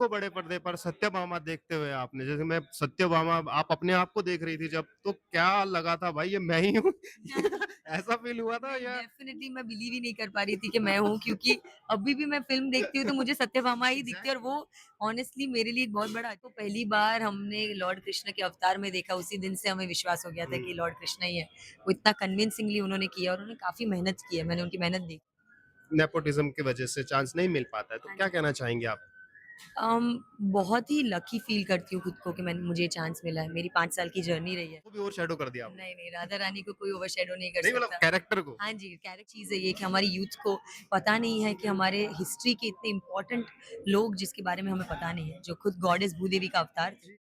को बड़े पर्दे पर सत्यभामा देखते हुए आपने जैसे मैं सत्यभामा आप अपने आप को देख रही थी जब तो क्या लगा था भाई ये मैं ही हूँ ऐसा फील हुआ था नहीं, या डेफ़िनिटली मैं बिलीव ही नहीं कर पा रही थी कि मैं हूँ, क्योंकि अभी भी मैं फ़िल्म देखती हूँ तो मुझे सत्यभामा ही दिखती है, और एग्जैक्टली वो ऑनेस्टली मेरे लिए एक बहुत बड़ा तो पहली बार हमने लॉर्ड कृष्ण के अवतार में देखा, उसी दिन से हमें विश्वास हो गया था कि लॉर्ड कृष्ण ही है। वो इतना कन्विंसिंगली उन्होंने किया और उन्होंने काफ़ी मेहनत की है, मैंने उनकी मेहनत देखी। नेपोटिज्म की वजह से चांस नहीं मिल पाता है तो हाँ क्या जी। कहना चाहेंगे आप बहुत ही लकी फ़ील करती हूँ खुद को कि मुझे ये चांस मिला है। मेरी 5 साल की जर्नी रही है। वो भी ओवर शैडो कर दिया आपने नहीं, नहीं, राधा रानी को कोई ओवरशैडो नहीं कर नहीं मतलब सकता। कैरेक्टर को हाँ जी, कैरेक्ट चीज़ है ये कि हमारी यूथ को पता नहीं है कि हमारे हिस्ट्री के इतने इम्पोर्टेंट लोग जिसके बारे में हमें पता नहीं है, जो खुद गॉडेस भूदेवी का अवतार थे।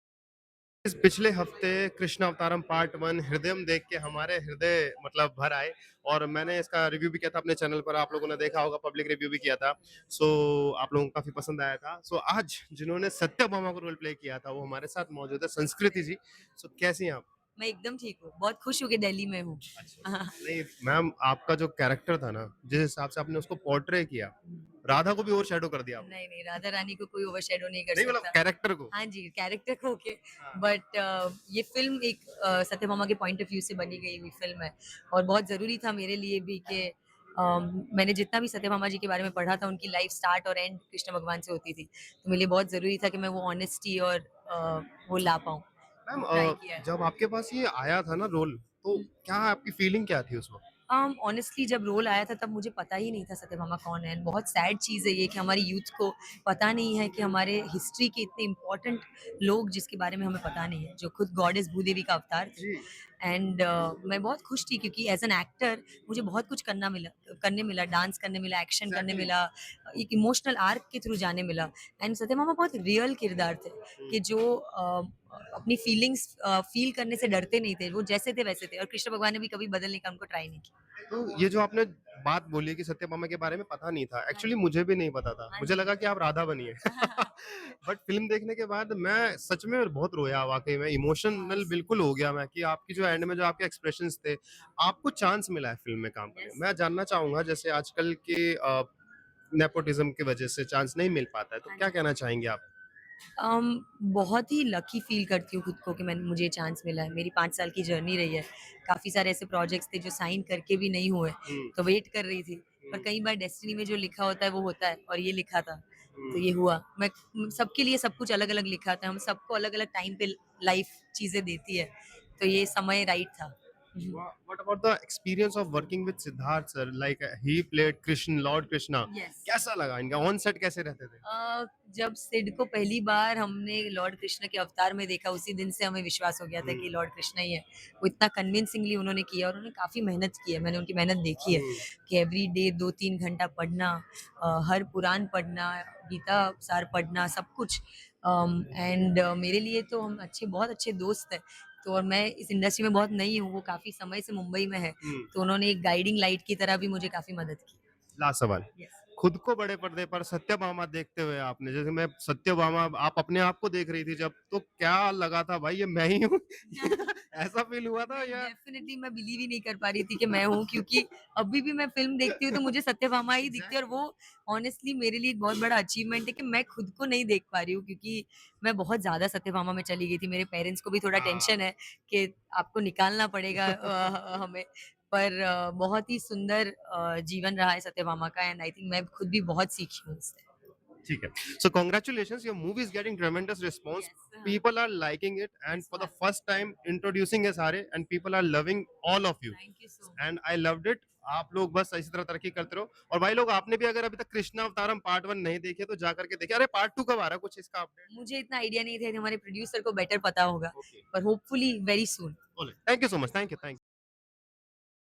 इस पिछले हफ्ते कृष्ण अवतारम पार्ट वन हृदयम देख के हमारे हृदय मतलब भर आए और मैंने इसका रिव्यू भी किया था अपने चैनल पर आप लोगों ने देखा होगा पब्लिक रिव्यू भी किया था सो आप लोगों को काफी पसंद आया था सो आज जिन्होंने सत्यभामा को रोल प्ले किया था वो हमारे साथ मौजूद है संस्कृति जी सो कैसी हैं आप मैं एकदम ठीक हूँ, बहुत खुश हूँ कि दिल्ली में हूँ। अच्छा नहीं मैम आपका जो कैरेक्टर था ना जिस हिसाब से आपने उसको पोर्ट्रे किया राधा को भी ओवर शैडो कर दिया आपने नहीं, नहीं, राधा रानी को कोई ओवरशैडो नहीं कर नहीं मतलब सकता। कैरेक्टर को हाँ जी, कैरेक्टर को ओके, हाँ बट ये फ़िल्म एक सत्यभामा के पॉइंट ऑफ व्यू से बनी गई हुई फ़िल्म है, और बहुत ज़रूरी था मेरे लिए भी कि मैंने जितना भी सत्यभामा जी के बारे में पढ़ा था, उनकी लाइफ़ स्टार्ट और एंड कृष्ण भगवान से होती थी। तो मेरे लिए बहुत ज़रूरी था कि मैं वो ऑनेस्टी और वो ला पाऊँ। मैम ट्राई किया है। जब आपके पास ये आया था ना रोल तो क्या आपकी फीलिंग क्या थी उस वक्त ऑनेस्टली जब रोल आया था तब मुझे पता ही नहीं था सत्यभामा कौन है। बहुत सैड चीज़ है ये कि हमारी यूथ को पता नहीं है कि हमारे हिस्ट्री के इतने इम्पोर्टेंट लोग जिसके बारे में हमें पता नहीं है, जो खुद गॉडेस भूदेवी का अवतार थे। जी एंड मैं बहुत खुश थी क्योंकि एज़ एन एक्टर मुझे बहुत कुछ करने मिला, डांस करने मिला, एक्शन करने एग्जैक्टली मिला, एक इमोशनल आर्क के थ्रू जाने मिला। एंड सत्यभामा बहुत रियल किरदार थे कि जो अपनी फीलिंग्स फ़ील करने से डरते नहीं थे। वो जैसे थे वैसे थे, और कृष्ण भगवान ने भी कभी बदलने का उनको ट्राई नहीं किया। तो ये जो आपने बात बोली कि सत्यभामा के बारे में पता नहीं था हाँ एक्चुअली जी। मुझे भी नहीं पता था हाँ मुझे जी। लगा कि आप राधा बनिए बट फिल्म देखने के बाद मैं सच में बहुत रोया वाकई में हाँ, इमोशनल बिल्कुल हो गया मैं कि आपकी जो एंड यस, में जो आपके एक्सप्रेशंस थे आपको चांस मिला है फिल्म में काम करने यस, का। मैं जानना चाहूंगा जैसे आजकल के नेपोटिज्म की वजह से चांस नहीं मिल पाता है तो हाँ क्या जी। कहना चाहेंगे आप बहुत ही लकी फ़ील करती हूँ खुद को कि मुझे ये चांस मिला है। मेरी 5 साल की जर्नी रही है। काफ़ी सारे ऐसे प्रोजेक्ट्स थे जो साइन करके भी नहीं हुए, हम्म, तो वेट कर रही थी। पर हम्म, कई बार डेस्टिनी में जो लिखा होता है वो होता है, और ये लिखा था, तो हम्म। ये हुआ। सबके लिए सब कुछ अलग-अलग लिखा था। हम सबको अलग-अलग टाइम पे लाइफ़ चीज़ें देती है, तो ये समय राइट था। What about the experience of working with Siddharth sir? Like he played Krishna, Lord Krishna. Yes. कैसा लगा इनका ऑन सेट कैसे रहते थे? जब सिड को पहली बार हमने लॉर्ड कृष्ण के अवतार में देखा, उसी दिन से हमें विश्वास हो गया था कि हम्म, लॉर्ड कृष्ण ही है। वो इतना कन्विंसिंगली उन्होंने किया, और उन्होंने काफ़ी मेहनत की है, मैंने उनकी मेहनत देखी है हम्म, कि एवरी डे 2-3 घंटा पढ़ना, हर पुराण पढ़ना, गीता सार पढ़ना, सब कुछ। एंड मेरे लिए तो हम बहुत अच्छे दोस्त हैं। तो और मैं इस इंडस्ट्री में बहुत नई हूँ, वो काफ़ी समय से मुंबई में है, हम्म। तो उन्होंने एक गाइडिंग लाइट की तरह भी मुझे काफ़ी मदद की। लास्ट सवाल यस। खुद को बड़े पर्दे पर सत्यभामा देखते हुए आपने जैसे मैं सत्यभामा आप अपने आप को देख रही थी जब तो क्या लगा था भाई ये मैं ही हूँ ऐसा फील हुआ था नहीं, या डेफ़िनिटली मैं बिलीव ही नहीं कर पा रही थी कि मैं हूँ, क्योंकि अभी भी मैं फ़िल्म देखती हूँ तो मुझे सत्यभामा ही दिखती है, और एग्जैक्टली वो ऑनेस्टली मेरे लिए एक बहुत बड़ा अचीवमेंट है कि मैं खुद को नहीं देख पा रही हूँ, क्योंकि मैं बहुत ज़्यादा सत्यभामा में चली गई थी। मेरे पेरेंट्स को भी थोड़ा हाँ टेंशन है कि आपको निकालना पड़ेगा हमें। पर बहुत ही सुंदर जीवन रहा है सत्यभामा का, एंड आई थिंक मैं खुद भी बहुत सीखी हूँ उससे। ठीक है so congratulations your movie is getting tremendous response yes, people are liking it and yes for the ma'am. first time introducing है सारे and people are loving all of you thank you so much. And I loved it आप लोग बस इसी तरह तरक्की करते रहो और भाई लोग आपने भी अगर अभी तक कृष्णा अवतारम पार्ट वन नहीं देखे तो जा करके देखे अरे पार्ट टू कब आ रहा है कुछ इसका अपडेट मुझे इतना आइडिया नहीं था, हमारे प्रोड्यूसर को बेटर पता होगा, ओके पर hopefully very soon. Thank you so much thank you